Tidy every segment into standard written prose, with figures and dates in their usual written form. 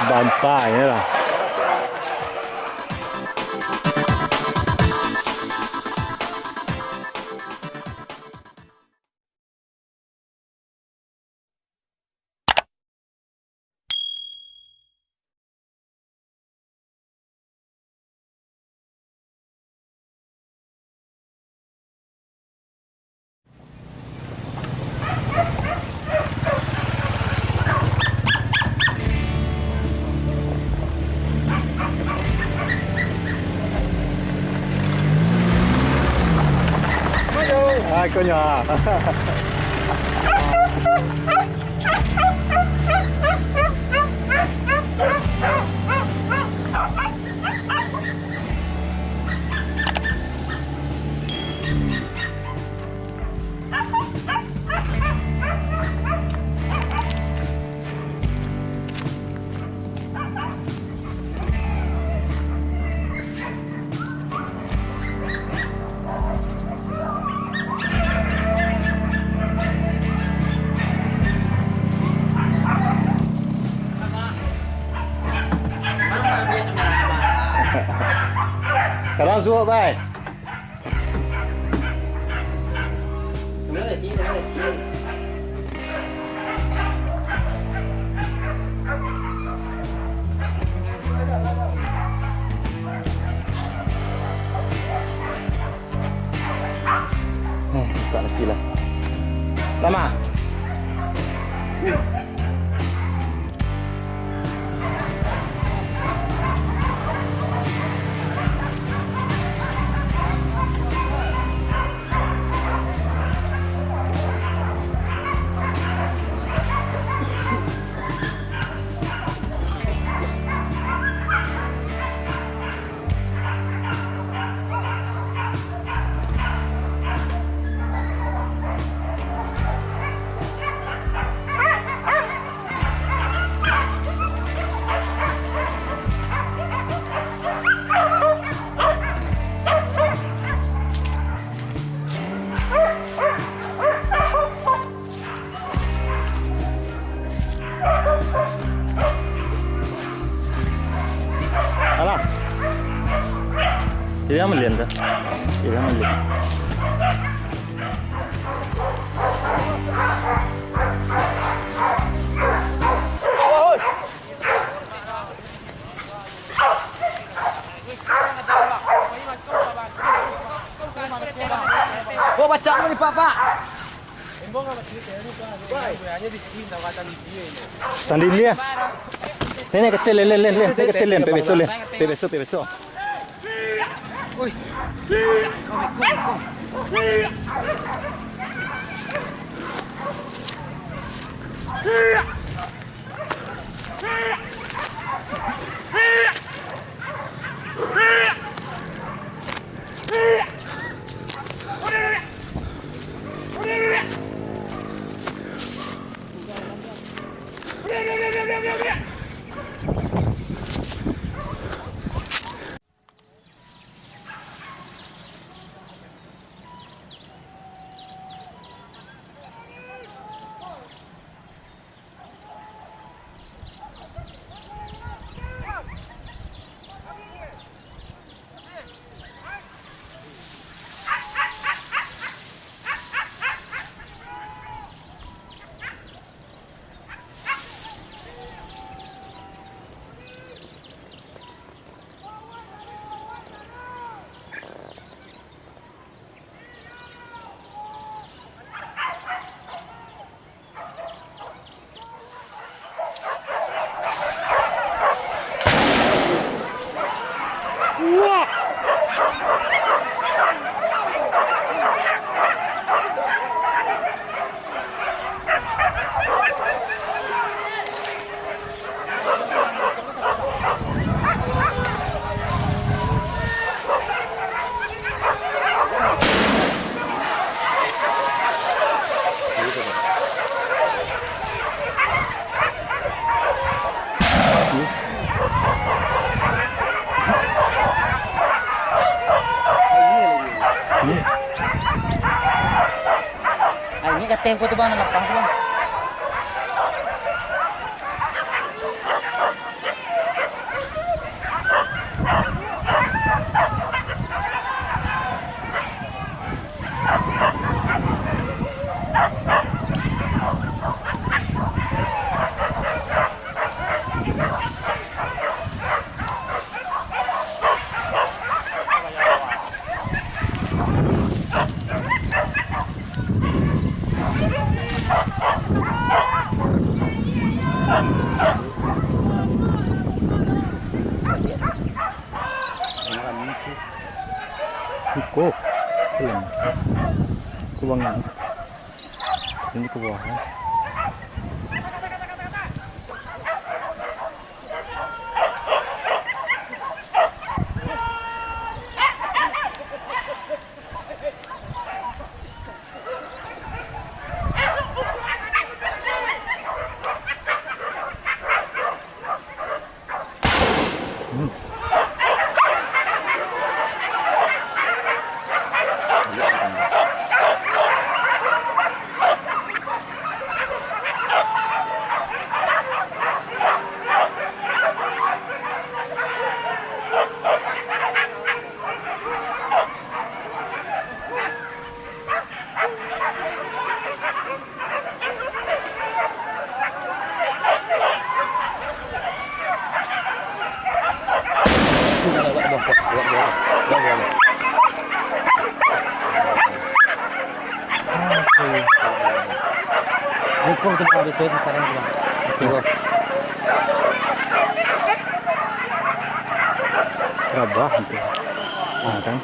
บานป้ายนี่หรอAy, coño. Sekarang suap bay. Buka nasi lah. Lama. Alah, dia melihat dah. Dia melihat. Gua baca apa nih Pak? Tanding dia. Ini kecil len. Ini kecil len. Pebeso. Ui. Ini tempo tu bang, nak lapang tu bang. Iko. Kelen. Kubangan. Ini ke bawah. Hukum tu habis sekarang ni. Tengok. Rabah itu. Kan?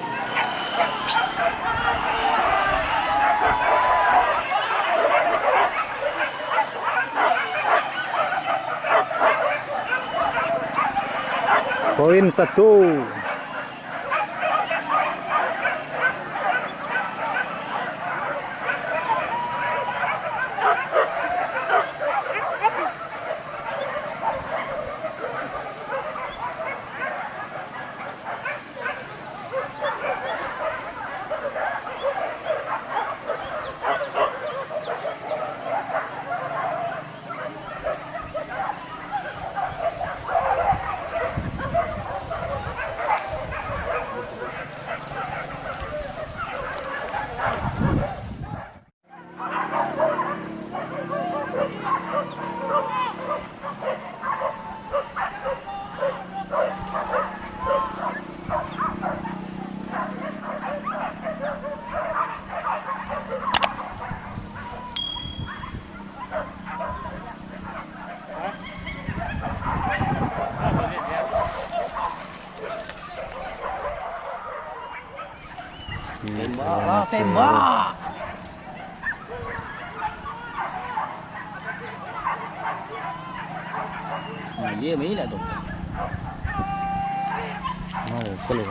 Poin 1. Tembak. Dia main lah tu. Boleh.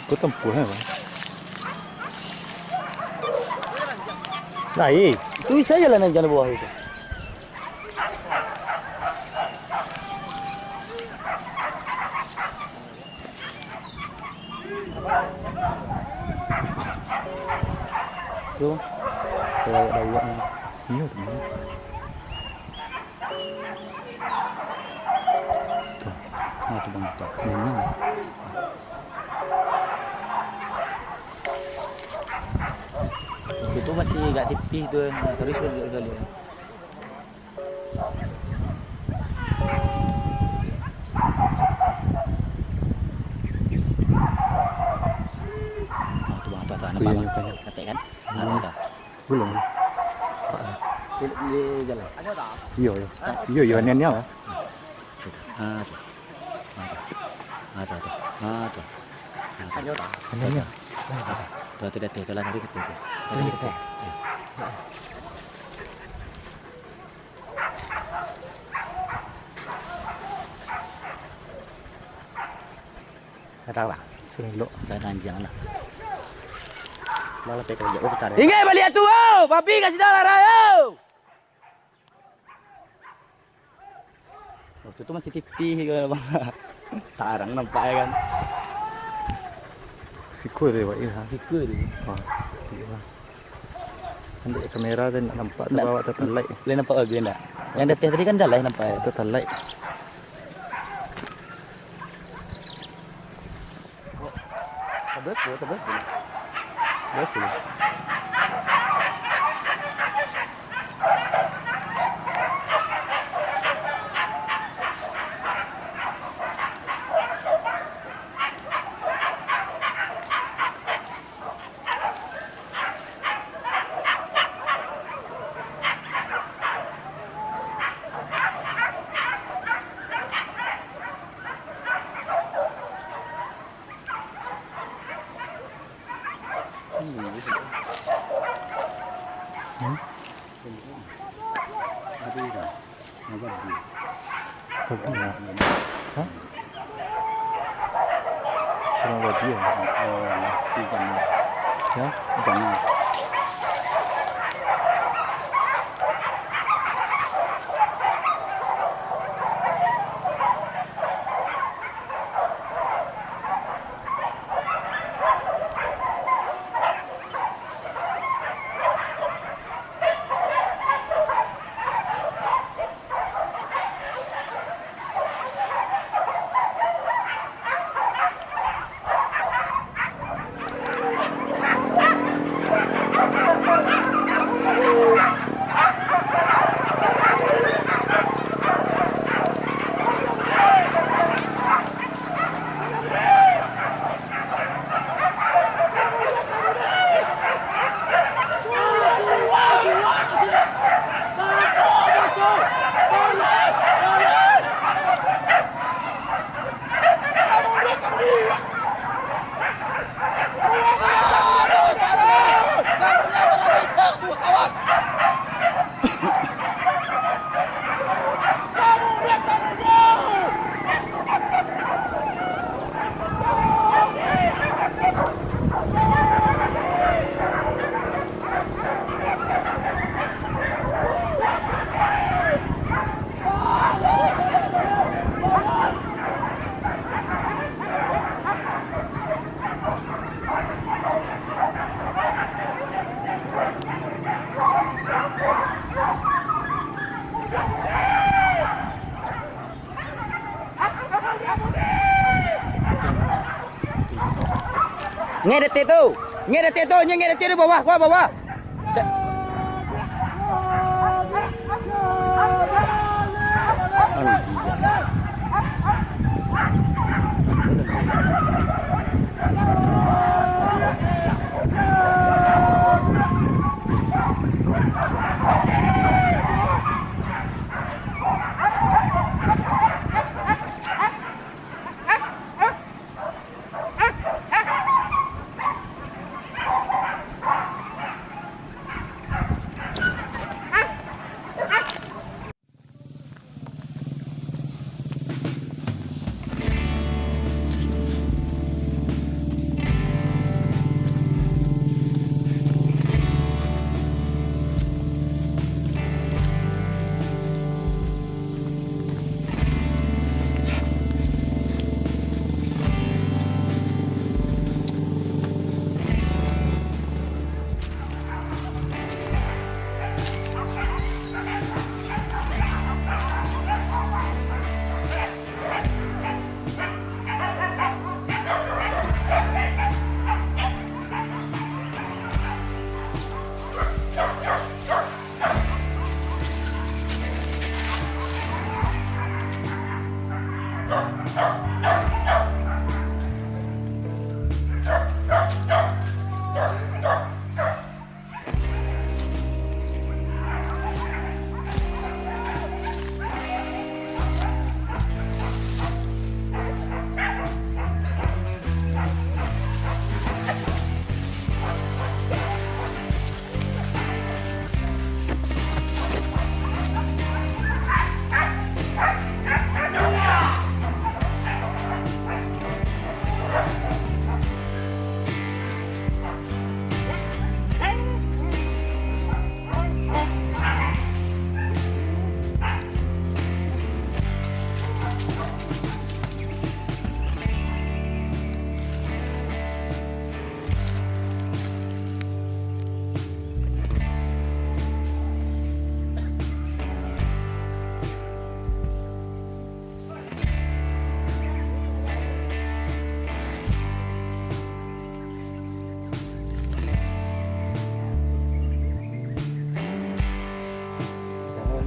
Kau tempuh kan? Naik. Tu saya lah naik jalan bawah itu. Tu. Kalau ada uang. Iya teman. Tu bang tu. Ini. Itu masih agak tipis tu. Terus sekali. Nampak ketik kan? Belum. Dia jalan. Ada tak? Iya, nian apa? Ada. Ada tak? Niannya. Tu dah jalan tadi ketik. Ada lah. Sering lo. Saya ranjang lah. Malah pegang jauh kita. Ingat balik tu, oh, babi kasih dah lah raya. Waktu tu masih tipis kan bang. Tarang nampak ya kan. Siku dia buat ini. Siku dia. Wah, iya. Ambil kamera dan nampak tu bawa tertelai. Boleh nampak lagi enggak? Yang datang tadi kan dah lah nampak ya. Tertelai. Betul. Betul. Betul ya. Hah? Kurang lebih ya. Ikan. Ya, Ikan. Nghe detik tu. Nghe detik tu, nghe detik di bawah, gua bawah.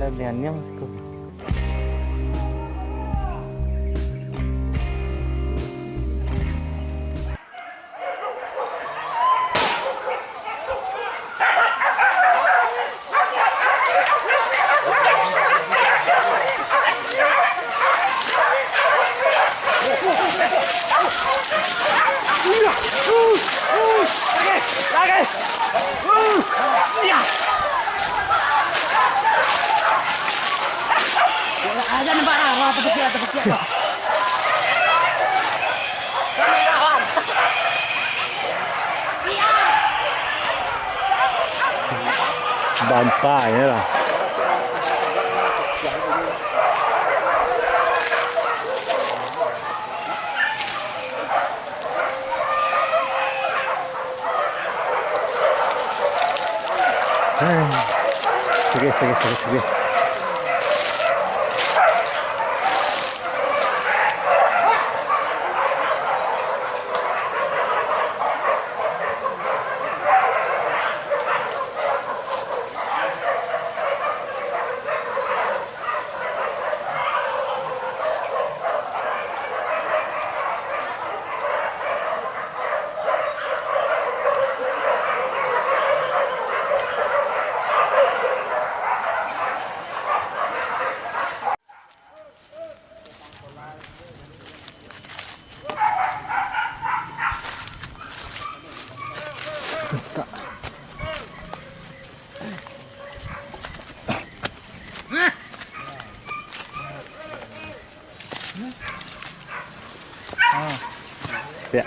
Laliannya masih kok. Laga, baan paai ni lah. Sige. Ya.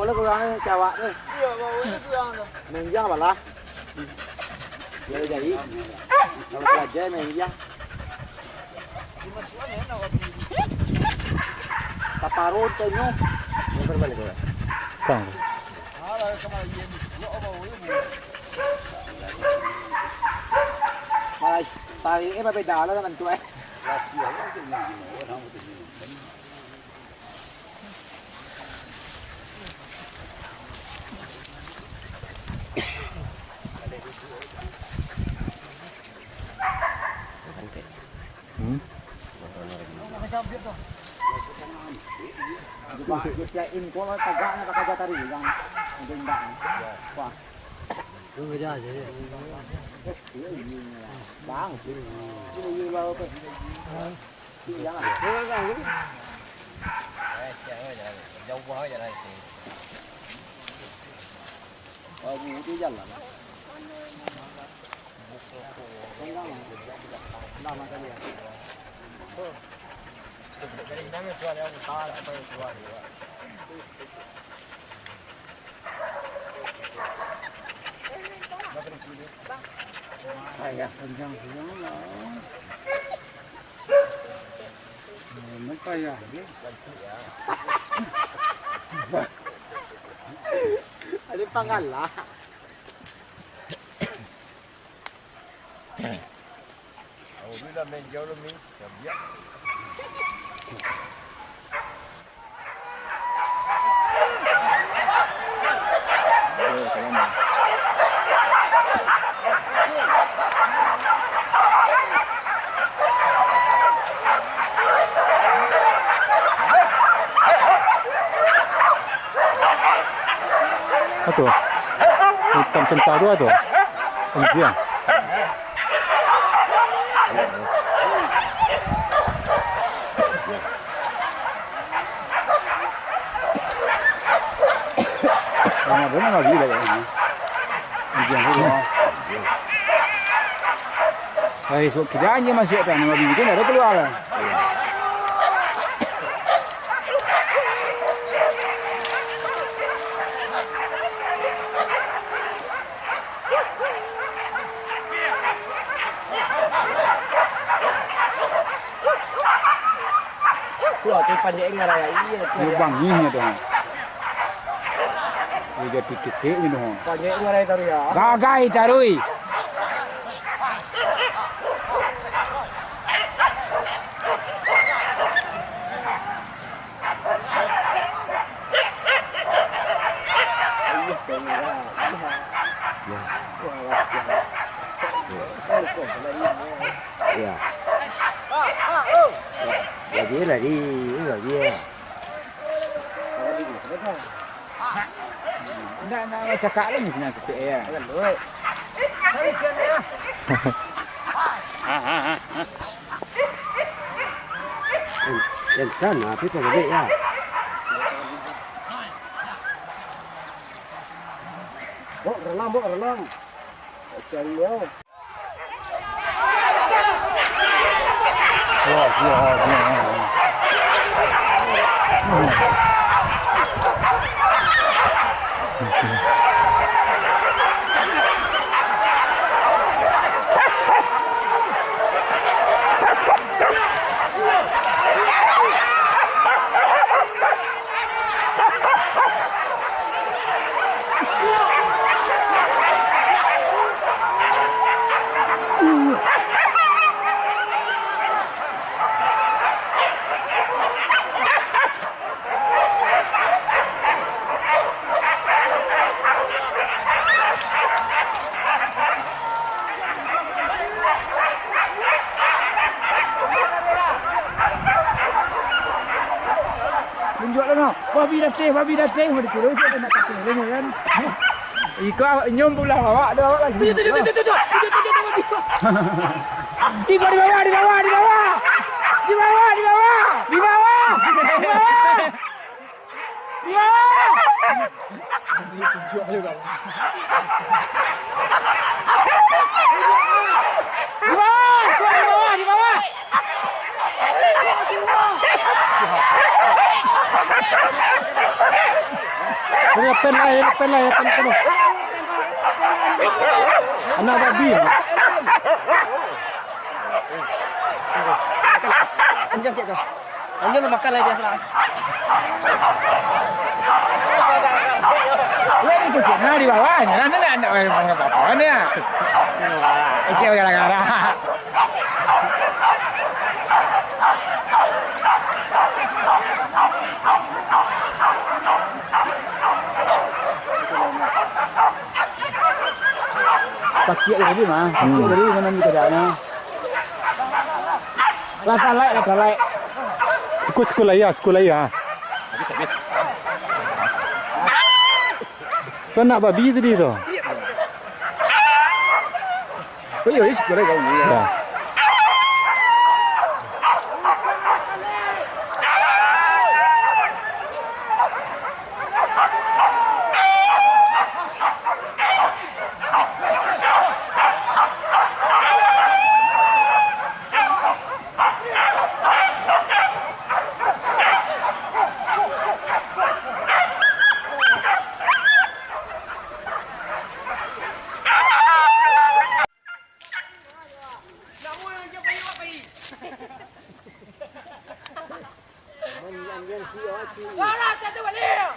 Nó có ra chào bạn ơi. Mình ra bảo là. Vậy vậy. Nó là chơi mình ra. Taparot tay nyo. Balik ko. Tang. Mà tay em phải đào nó mình chuối. In ko nó taga na kakatari lang. Ang ganda. Pa. Cứ ra vậy. Bang. Sino yung bao pa? Sino yang à? Dâu quá vậy đây. Nhiều cái dân là. Đâu mà cái gì? Cái này nó cho nó ta lại phải cho đi. Hay à, bên trong thì nó nó quay à biết. Ada pangalan. Oh, ini dah main jauh ni, biar. Itu. Hitam cempadu itu. Anjing. Benar lagi dah ini. Anjing tu. Hai, so kerjanya masih ada nama bikin ada keluar. Cái panjang ngarai ini bang ini dong. Ini titik ini dong. Panjang ngarai taru ya. Gagai tarui. Ya. Vậy là đi rồi kia. Nó cakak lagi punya kecil ya. Yang kan, tapi penggerak ya. Bok renang. Cari ya. Wah. Tunjuk dah. Babi dah teh, mau disuruh je nak kata dia kan. Ikut nyom pula bawa ada bawa lagi. Tunjuk. Di bawah. Tunjuk juga. Di bawah. Ini pen lah. Anak babi. Anjing tu. Anjing tu makan lah biasa lah. Weh itu kena di bawahnya. Nanti nak apa ni? Ecek gara-gara. Pakcik tadi mah. Pakcik tadi mana ni keadaannya? Latalai. Sekolah ya. Habis. Kau nak babi tadi tu? Oh iya, sekolah kau ni. Ya. Wala, tete balik.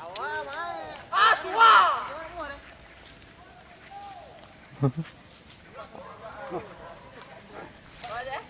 Awak mai. Ah, tua. Boleh?